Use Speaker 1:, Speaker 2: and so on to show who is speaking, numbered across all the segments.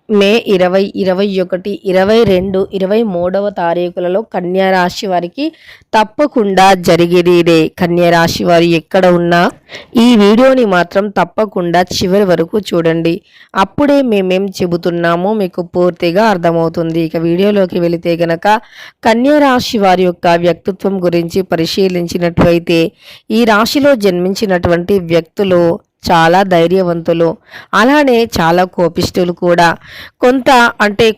Speaker 1: మే 20, 21, 22, 23వ తారీఖులలో కన్యా రాశి వారికి తప్పకుండా జరిగేది ఇదే. కన్యా రాశి వారు ఎక్కడ ఉన్నా ఈ వీడియోని మాత్రం తప్పకుండా చివరి వరకు చూడండి. అప్పుడే మేమేం చెబుతున్నామో మీకు పూర్తిగా అర్థమవుతుంది. ఇక వీడియోలోకి వెళితే గనక కన్యా రాశి వారి యొక్క వ్యక్తిత్వం గురించి పరిశీలించినట్లయితే ఈ రాశిలో జన్మించినటువంటి వ్యక్తులు చాలా ధైర్యవంతులు, అలానే చాలా కోపిష్ఠులు కూడా.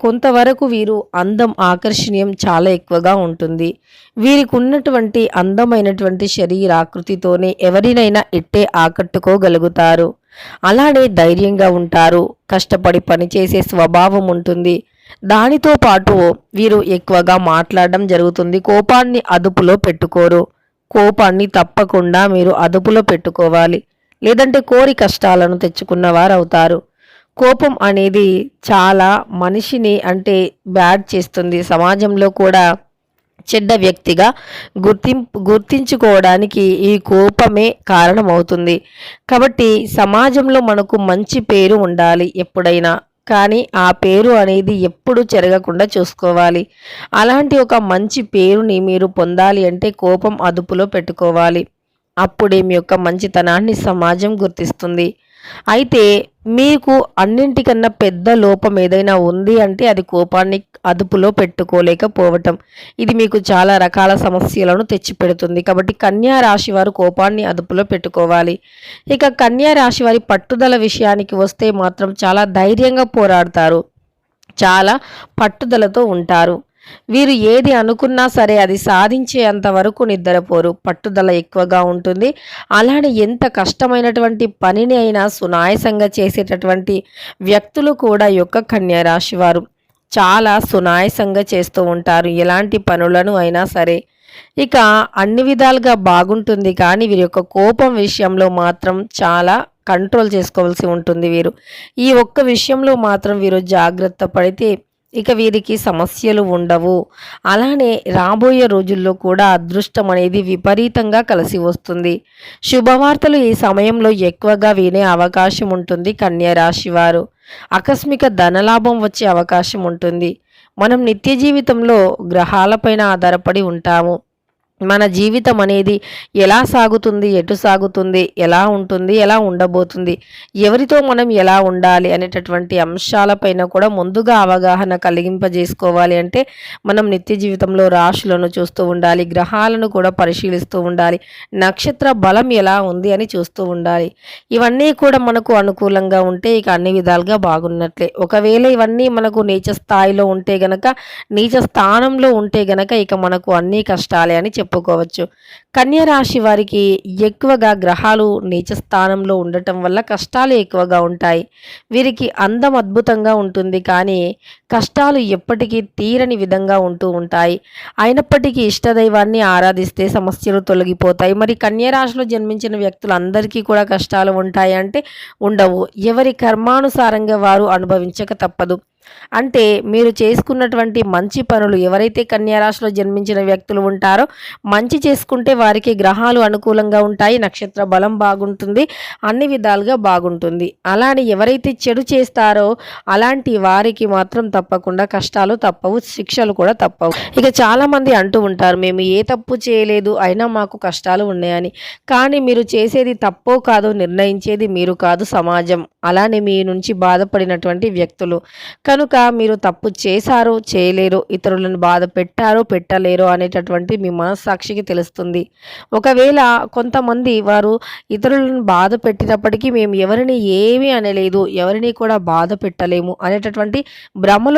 Speaker 1: కొంతవరకు వీరు అందం ఆకర్షణీయం చాలా ఎక్కువగా ఉంటుంది. వీరికి ఉన్నటువంటి అందమైనటువంటి శరీరాకృతితోనే ఎవరినైనా ఇట్టే ఆకట్టుకోగలుగుతారు. అలానే ధైర్యంగా ఉంటారు, కష్టపడి పనిచేసే స్వభావం ఉంటుంది. దానితో పాటు వీరు ఎక్కువగా మాట్లాడడం జరుగుతుంది. కోపాన్ని అదుపులో పెట్టుకోరు. కోపాన్ని తప్పకుండా మీరు అదుపులో పెట్టుకోవాలి, లేదంటే కోరి కష్టాలను తెచ్చుకున్నవారు అవుతారు. కోపం అనేది చాలా మనిషిని బ్యాడ్ చేస్తుంది. సమాజంలో కూడా చెడ్డ వ్యక్తిగా గుర్తించుకోవడానికి ఈ కోపమే కారణమవుతుంది. కాబట్టి సమాజంలో మనకు మంచి పేరు ఉండాలి ఎప్పుడైనా, కానీ ఆ పేరు అనేది ఎప్పుడు చెరగకుండా చూసుకోవాలి. అలాంటి ఒక మంచి పేరుని మీరు పొందాలి అంటే కోపం అదుపులో పెట్టుకోవాలి. అప్పుడే మీ యొక్క మంచితనాన్ని సమాజం గుర్తిస్తుంది. అయితే మీకు అన్నింటికన్నా పెద్ద లోపం ఏదైనా ఉంది అంటే అది కోపాన్ని అదుపులో పెట్టుకోలేకపోవటం. ఇది మీకు చాలా రకాల సమస్యలను తెచ్చిపెడుతుంది. కాబట్టి కన్యా రాశి వారు కోపాన్ని అదుపులో పెట్టుకోవాలి. ఇక కన్యా రాశి వారి పట్టుదల విషయానికి వస్తే మాత్రం చాలా ధైర్యంగా పోరాడతారు, చాలా పట్టుదలతో ఉంటారు. వీరు ఏది అనుకున్నా సరే అది సాధించేంత వరకు నిద్రపోరు. పట్టుదల ఎక్కువగా ఉంటుంది. అలానే ఎంత కష్టమైనటువంటి పనిని అయినా సునాయాసంగా చేసేటటువంటి వ్యక్తులు కూడా యొక్క కన్యా రాశి వారు చాలా సునాయాసంగా చేస్తూ ఉంటారు, ఎలాంటి పనులను అయినా సరే. ఇక అన్ని విధాలుగా బాగుంటుంది, కానీ వీరి యొక్క కోపం విషయంలో మాత్రం చాలా కంట్రోల్ చేసుకోవాల్సి ఉంటుంది. వీరు ఈ ఒక్క విషయంలో మాత్రం వీరు జాగ్రత్త పడితే ఇక వీరికి సమస్యలు ఉండవు. అలానే రాబోయే రోజుల్లో కూడా అదృష్టం అనేది విపరీతంగా కలిసి వస్తుంది. శుభవార్తలు ఈ సమయంలో ఎక్కువగా వినే అవకాశం ఉంటుంది. కన్యా రాశి వారు ఆకస్మిక ధనలాభం వచ్చే అవకాశం ఉంటుంది. మనం నిత్య జీవితంలో గ్రహాలపైన ఆధారపడి ఉంటాము. మన జీవితం అనేది ఎలా సాగుతుంది, ఎటు సాగుతుంది, ఎలా ఉంటుంది, ఎలా ఉండబోతుంది, ఎవరితో మనం ఎలా ఉండాలి అనేటటువంటి అంశాలపైన కూడా ముందుగా అవగాహన కలిగింపజేసుకోవాలి అంటే మనం నిత్య జీవితంలో రాశులను చూస్తూ ఉండాలి, గ్రహాలను కూడా పరిశీలిస్తూ ఉండాలి, నక్షత్ర బలం ఎలా ఉంది అని చూస్తూ ఉండాలి. ఇవన్నీ కూడా మనకు అనుకూలంగా ఉంటే ఇక అన్ని విధాలుగా బాగున్నట్లే. ఒకవేళ ఇవన్నీ మనకు నీచ స్థాయిలో ఉంటే గనక, నీచ స్థానంలో ఉంటే గనక ఇక మనకు అన్ని కష్టాలే అని చెప్పుకోవచ్చు. కన్యా రాశి వారికి ఎక్కువగా గ్రహాలు నీచ స్థానంలో ఉండటం వల్ల కష్టాలు ఎక్కువగా ఉంటాయి. వీరికి అందం అద్భుతంగా ఉంటుంది, కానీ కష్టాలు ఎప్పటికీ తీరని విధంగా ఉంటూ ఉంటాయి. అయినప్పటికీ ఇష్టదైవాన్ని ఆరాధిస్తే సమస్యలు తొలగిపోతాయి. మరి కన్యా రాశిలో జన్మించిన వ్యక్తులందరికీ కూడా కష్టాలు ఉంటాయి అంటే ఉండవు. ఎవరి కర్మానుసారంగా వారు అనుభవించక తప్పదు. అంటే మీరు చేసుకున్నటువంటి మంచి పనులు, ఎవరైతే కన్యా రాశిలో జన్మించిన వ్యక్తులు ఉంటారో మంచి చేసుకుంటే వారికి గ్రహాలు అనుకూలంగా ఉంటాయి, నక్షత్ర బలం బాగుంటుంది, అన్ని విధాలుగా బాగుంటుంది. అలానే ఎవరైతే చెడు చేస్తారో అలాంటి వారికి మాత్రం తప్పకుండా కష్టాలు తప్పవు, శిక్షలు కూడా తప్పవు. ఇక చాలామంది అంటూ ఉంటారు, మేము ఏ తప్పు చేయలేదు అయినా మాకు కష్టాలు ఉన్నాయని. కానీ మీరు చేసేది తప్పో కాదో నిర్ణయించేది మీరు కాదు, సమాజం. అలానే మీ నుంచి బాధపడినటువంటి వ్యక్తులు. కనుక మీరు తప్పు చేశారో చేయలేరో, ఇతరులను బాధ పెట్టారో పెట్టలేరో అనేటటువంటి మీ మనస్సాక్షికి తెలుస్తుంది. ఒకవేళ కొంతమంది వారు ఇతరులను బాధ పెట్టినప్పటికీ మేము ఎవరిని ఏమీ అనలేదు, ఎవరిని కూడా బాధ పెట్టలేము అనేటటువంటి భ్రమలో